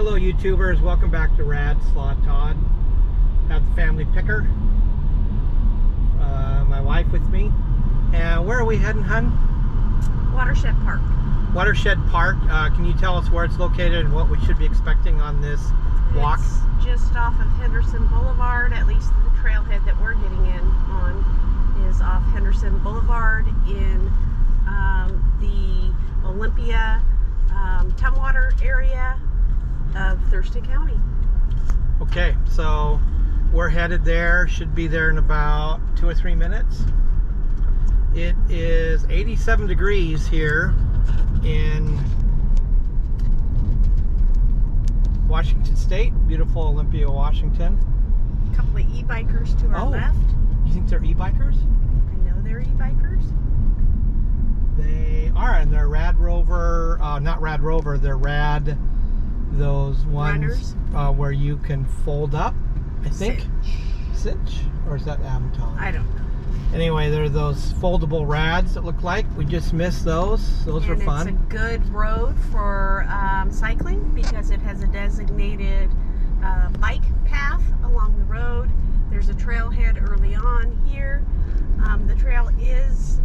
Hello YouTubers, welcome back to Rad Slaw Todd. Have the family picker, my wife with me. And where are we heading, hun? Watershed Park. Watershed Park. Can you tell us where it's located and what we should be expecting on this walk? It's just off of Henderson Boulevard, at least the trailhead that we're getting in on is off Henderson Boulevard in the Olympia, Tumwater area of Thurston County. Okay, so we're headed there. Should be there in about 2 or 3 minutes. It is 87 degrees here in Washington State, beautiful Olympia, Washington. A couple of e-bikers to our left. You think they're e-bikers? I know they're e-bikers. They are, and they're Rad Rover, not Rad Rover, they're Rad, those ones where you can fold up, I think. Cinch? Or is that Avaton? I don't know. Anyway, they're those foldable Rads that look like. We just missed those. Those were fun. It's a good road for cycling because it has a designated bike path along the road. There's a trailhead early on here. The trail is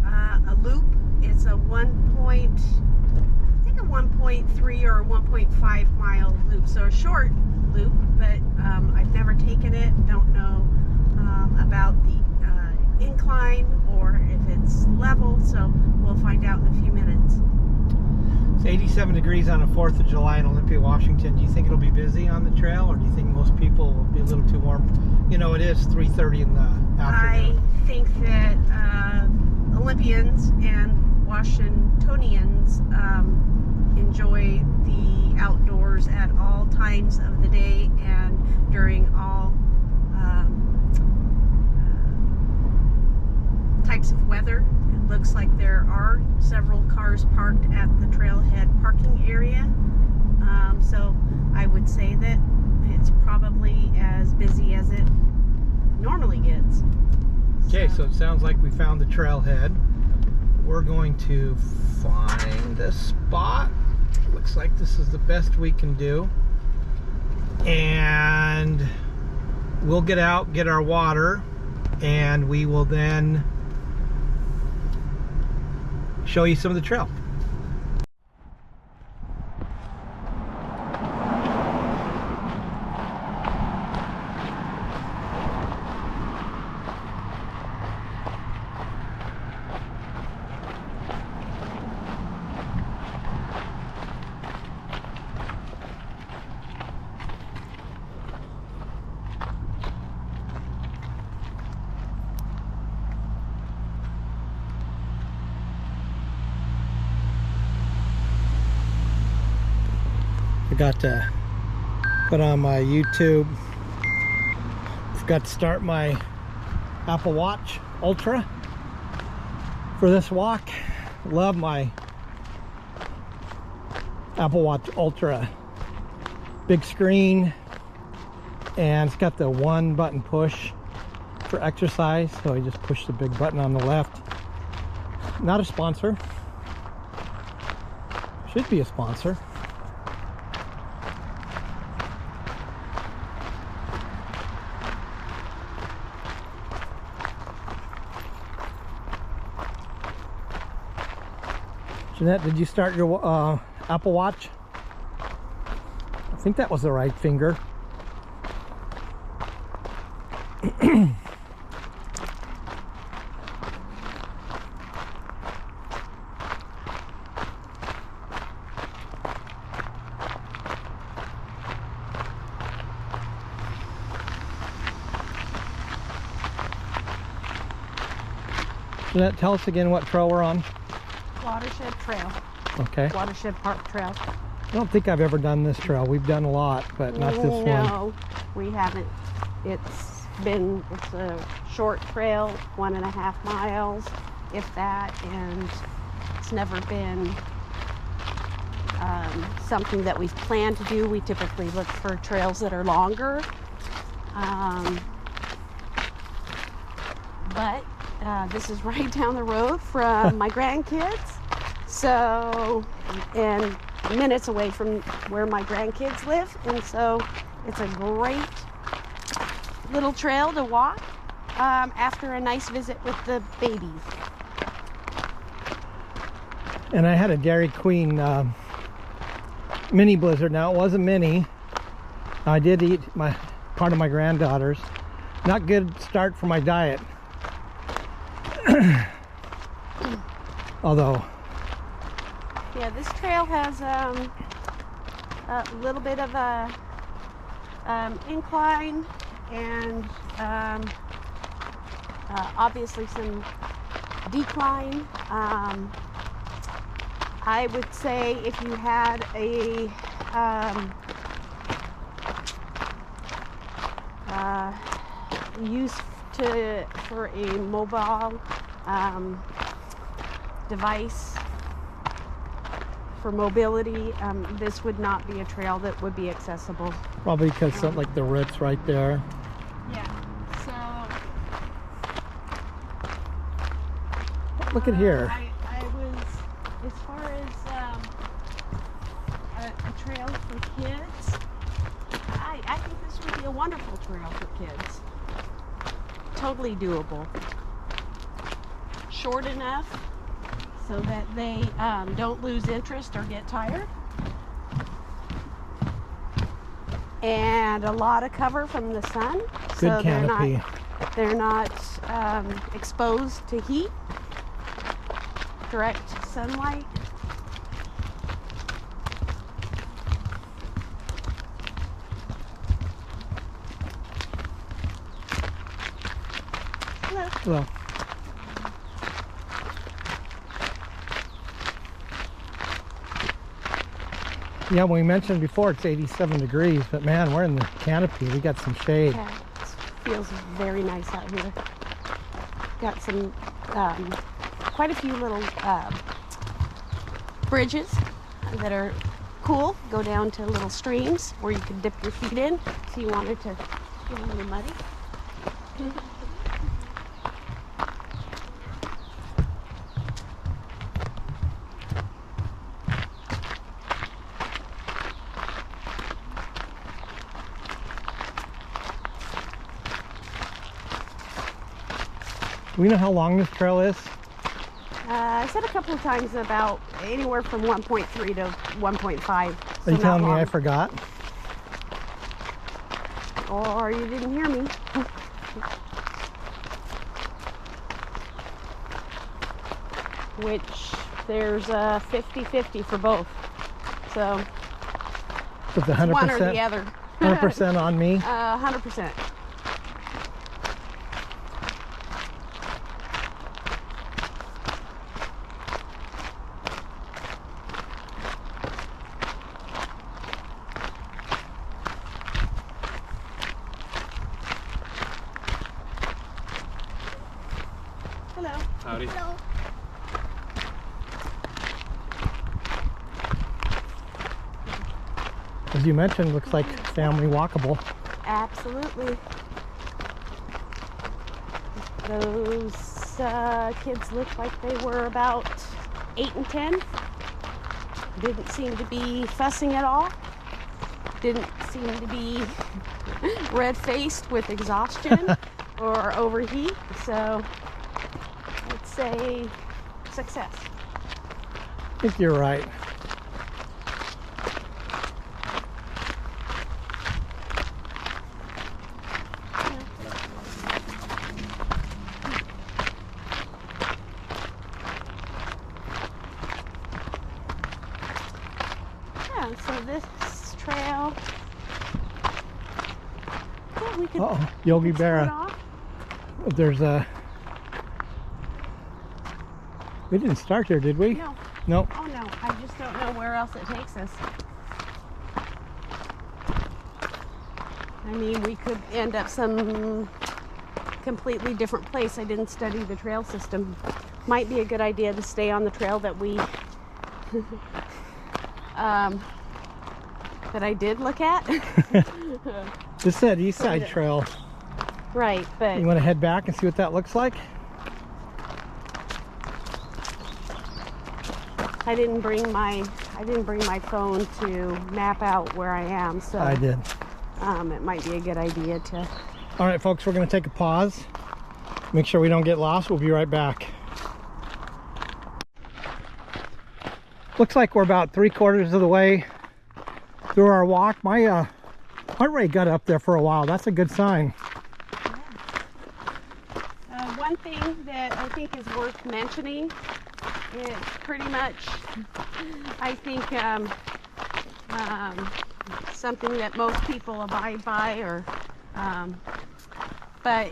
a loop. It's a 1.3 or 1.5 mile loop, so a short loop, but I've never taken it, don't know about the incline or if it's level, so we'll find out in a few minutes. It's 87 degrees on the 4th of July in Olympia, Washington. Do you think it'll be busy on the trail, or do you think most people will be a little too warm? You know, it is 3:30 in the afternoon. I think that Olympians and Washingtonians enjoy the outdoors at all times of the day and during all types of weather. It looks like there are several cars parked at the trailhead parking area, so I would say that it's probably as busy as it normally gets. Okay, so it sounds like we found the trailhead. We're going to find a spot. Looks like this is the best we can do. And we'll get out, get our water, and we will then show you some of the trail. Forgot to put on my YouTube. Forgot to start my Apple Watch Ultra for this walk. Love my Apple Watch Ultra. Big screen, and it's got the one button push for exercise, so I just push the big button on the left. Not a sponsor. Should be a sponsor. Jeanette, did you start your Apple Watch? I think that was the right finger. Jeanette, tell us again what trail we're on. Watershed Trail. Okay. Watershed Park Trail. I don't think I've ever done this trail. We've done a lot, but not this one. No, we haven't. It's a short trail, 1.5 miles, if that, and it's never been something that we've planned to do. We typically look for trails that are longer. But this is right down the road from my grandkids. So and minutes away from where my grandkids live, and so it's a great little trail to walk after a nice visit with the babies. And I had a Dairy Queen mini blizzard. Now it wasn't mini. I did eat part of my granddaughter's. Not good start for my diet. Although, yeah, this trail has a little bit of a incline and obviously some decline. I would say if you had a use for a mobile device for mobility, this would not be a trail that would be accessible. probably because something like the roots right there. Yeah. So Look at here. I was, as far as a trail for kids, I think this would be a wonderful trail for kids. Totally doable. Short enough so that they don't lose interest or get tired. And a lot of cover from the sun. Good so canopy. They're not exposed to heat. Direct sunlight. Well, yeah, we mentioned before it's 87 degrees, but man, we're in the canopy. We got some shade. Yeah, it feels very nice out here. Got some, quite a few little bridges that are cool. Go down to little streams where you can dip your feet in if you wanted to get a little muddy. Do we know how long this trail is? I said a couple of times about anywhere from 1.3 to 1.5. Are you telling me I forgot? Or you didn't hear me. Which there's a 50-50 for both. So With the one or the 100%, other. 100% on me. 100%. Hello. Howdy. Hello. As you mentioned, looks like family walkable. Absolutely. Those kids looked like they were about 8 and 10. Didn't seem to be fussing at all. Didn't seem to be red-faced with exhaustion or overheat. So I'd say success. I think you're right. Yeah, so this trail, yeah, we could Uh-oh, Yogi start Berra. off. There's a... We didn't start here, did we? No. Nope. Oh no, I just don't know where else it takes us. I mean, we could end up some completely different place. I didn't study the trail system. Might be a good idea to stay on the trail that we that I did look at. This is that East Side Trail. Right, but You want to head back and see what that looks like? I didn't bring my phone to map out where I am, so I did. it might be a good idea to. All right, folks, we're going to take a pause. Make sure we don't get lost. We'll be right back. Looks like we're about 3/4 of the way through our walk. My heart rate got up there for a while. That's a good sign. One thing that I think is worth mentioning is pretty much, I think, something that most people abide by, or but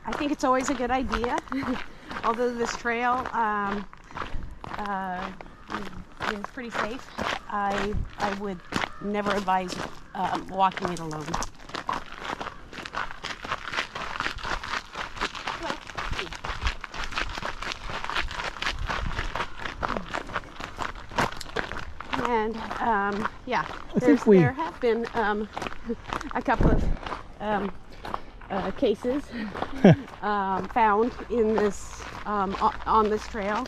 I think it's always a good idea. Although this trail is pretty safe, I would never advise walking it alone. And yeah, there have been a couple of cases found in this on this trail.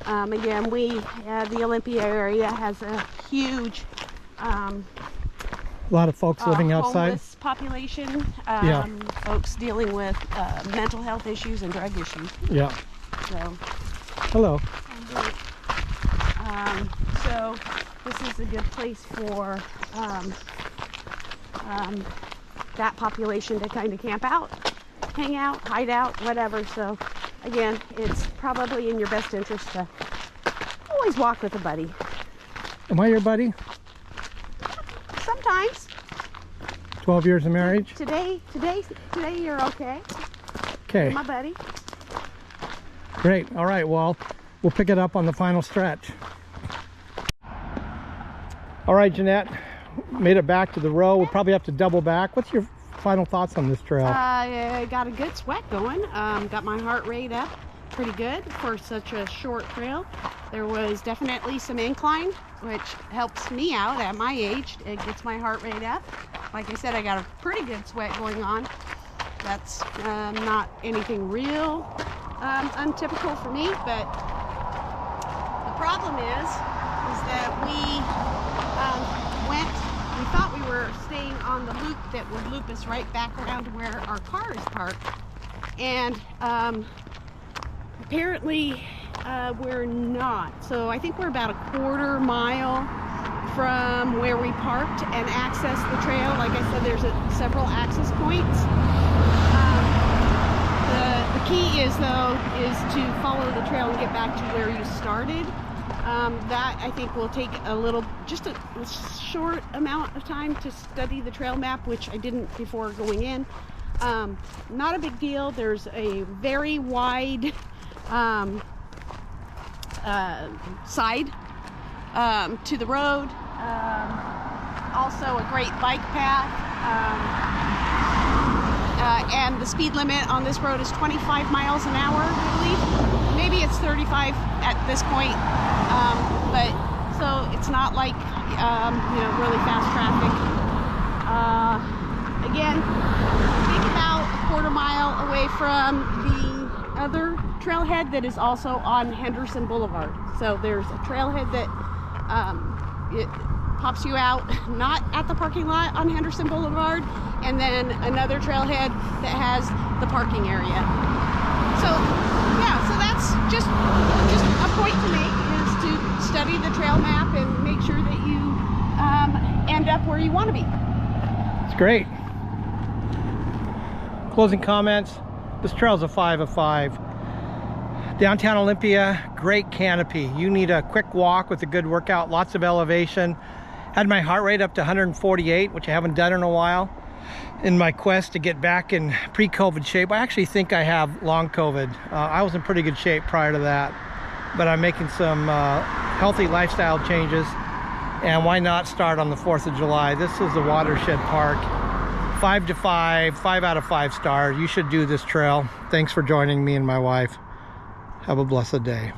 Again, the Olympia area has a huge a lot of folks living outside. Homeless population. Yeah. Folks dealing with mental health issues and drug issues. Yeah. So. Hello. So this is a good place for that population to kind of camp out, hang out, hide out, whatever. So again, it's probably in your best interest to always walk with a buddy. Am I your buddy? Sometimes. 12 years of marriage? Today you're okay. Okay. You're my buddy. Great. All right. Well, we'll pick it up on the final stretch. All right, Jeanette, made it back to the row. We'll probably have to double back. What's your final thoughts on this trail? I got a good sweat going. Got my heart rate up pretty good for such a short trail. There was definitely some incline, which helps me out at my age. It gets my heart rate up. Like I said, I got a pretty good sweat going on. That's not anything real untypical for me, but the problem is that we thought we were staying on the loop that would loop us right back around to where our car is parked, and apparently we're not. So I think we're about a 1/4 mile from where we parked and access the trail. Like I said, there's several access points. The key is to follow the trail and get back to where you started. That I think will take just a short amount of time to study the trail map, which I didn't before going in. Not a big deal. There's a very wide side to the road. Also a great bike path. And the speed limit on this road is 25 miles an hour, I believe. Maybe it's 35 at this point. But so it's not like, really fast traffic. Again, I think about a 1/4 mile away from the other trailhead that is also on Henderson Boulevard. So there's a trailhead that it pops you out, not at the parking lot on Henderson Boulevard, and then another trailhead that has the parking area. So yeah, so that's just a point to make, is to study the trail map and make sure that you end up where you want to be. It's great. Closing comments. This trail's a 5 of 5. Downtown Olympia, great canopy. You need a quick walk with a good workout, lots of elevation. Had my heart rate up to 148, which I haven't done in a while. In my quest to get back in pre-COVID shape. I actually think I have long COVID. I was in pretty good shape prior to that, but I'm making some healthy lifestyle changes. And why not start on the 4th of July? This is the Watershed Park. 5 out of 5 stars. You should do this trail. Thanks for joining me and my wife. Have a blessed day.